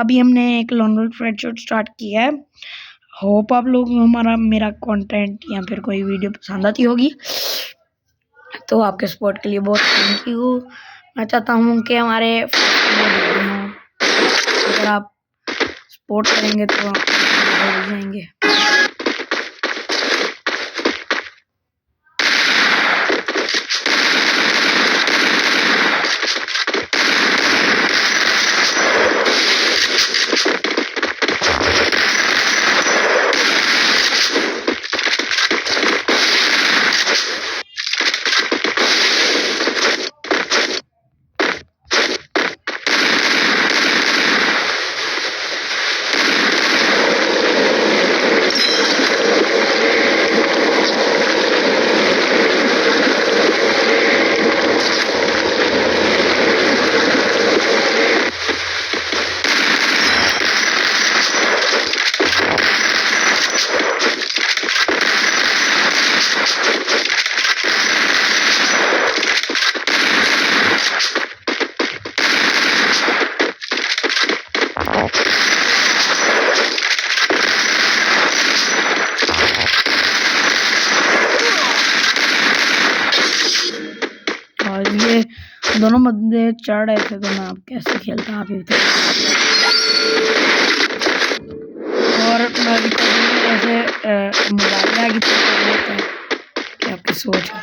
अभी हमने एक लॉन्ग स्प्रेडशीट स्टार्ट किया है। होप आप लोग मेरा कंटेंट या फिर कोई वीडियो पसंद आती होगी। तो आपके सपोर्ट के लिए बहुत थैंक यू। मैं चाहता हूँ कि हमारे अगर आप सपोर्ट करेंगे तो आप हो जाएंगे। और ये दोनों बंदे चढ़ रहे थे तो मैं अब कैसे खेलता आप ही बताइए। और मैं ऐसे मोबाइल में आगे क्या आपकी सोच है।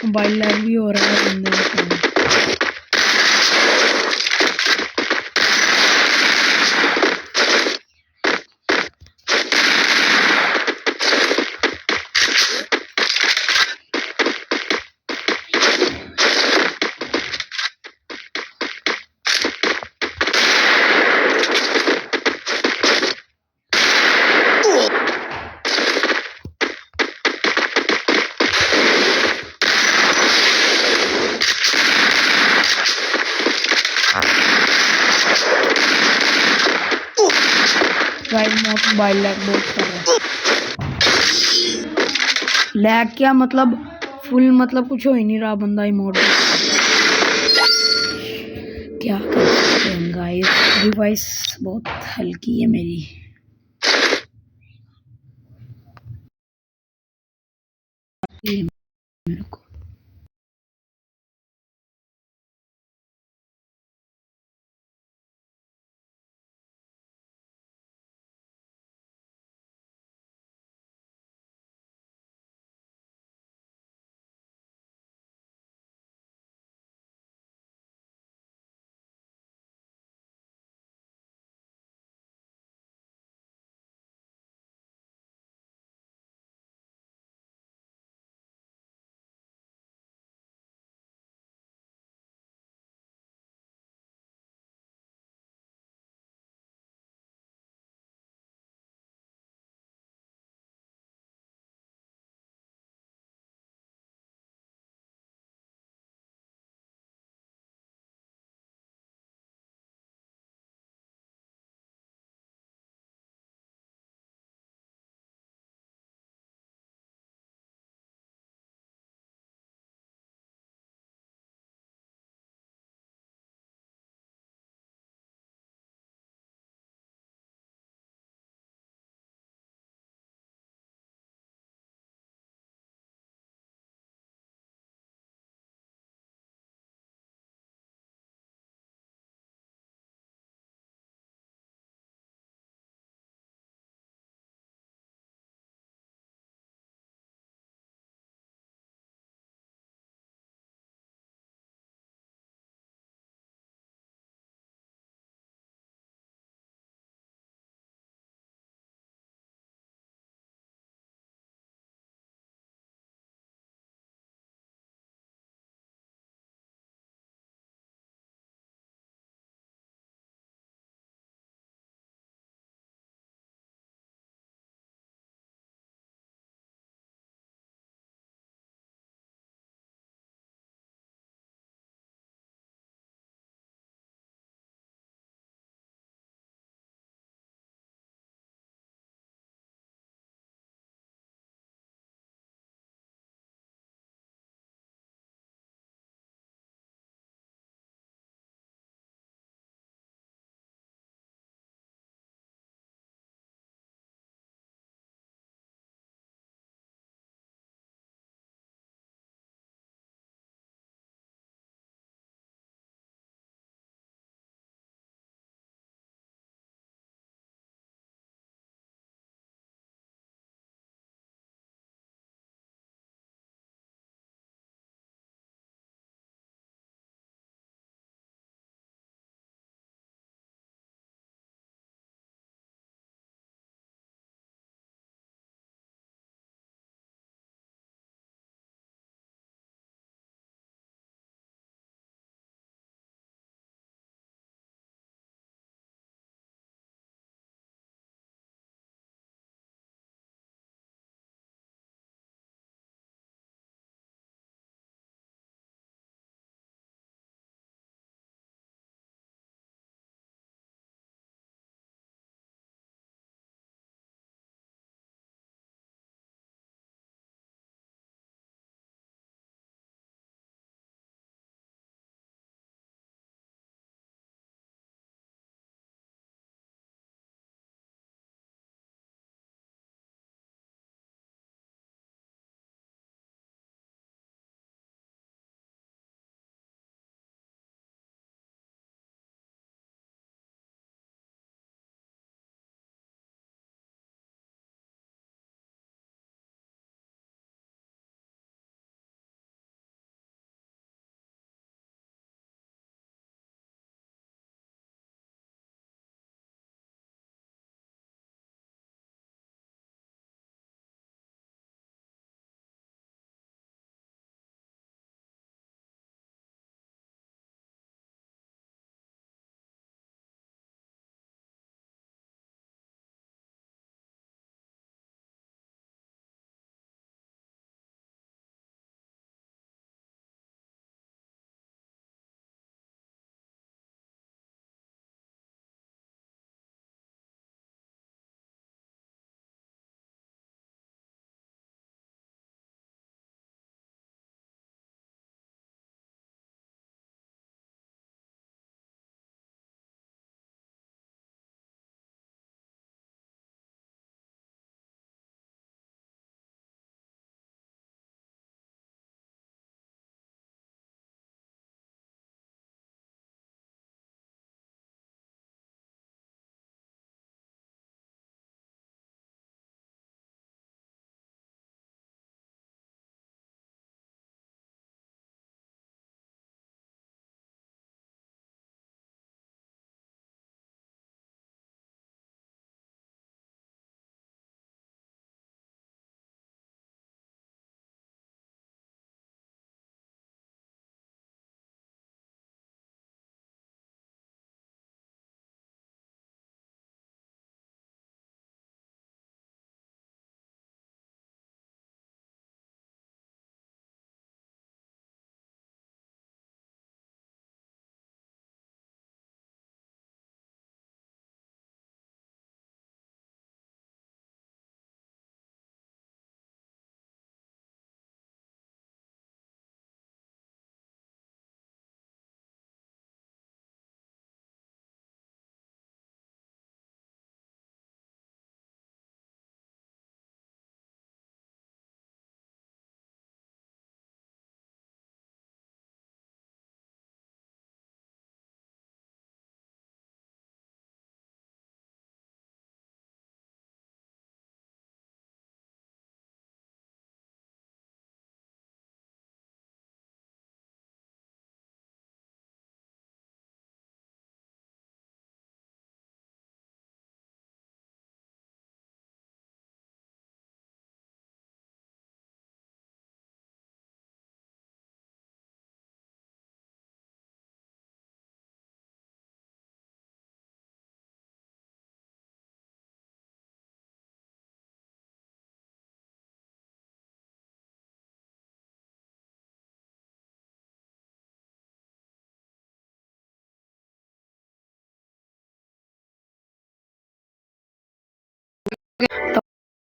मोबाइल लैग भी हो रहा है बंदे का। मोबाइल लैग बहुत कर रहा है। लैग क्या मतलब फुल मतलब कुछ हो ही नहीं रहा। बंदा इमोट क्या करते हैं गाइस। डिवाइस बहुत हल्की है मेरी। मेरे को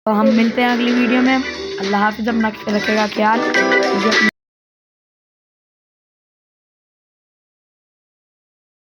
तो हम मिलते हैं अगली वीडियो में। अल्लाह हाफिज़, अपना रखेगा ख्याल।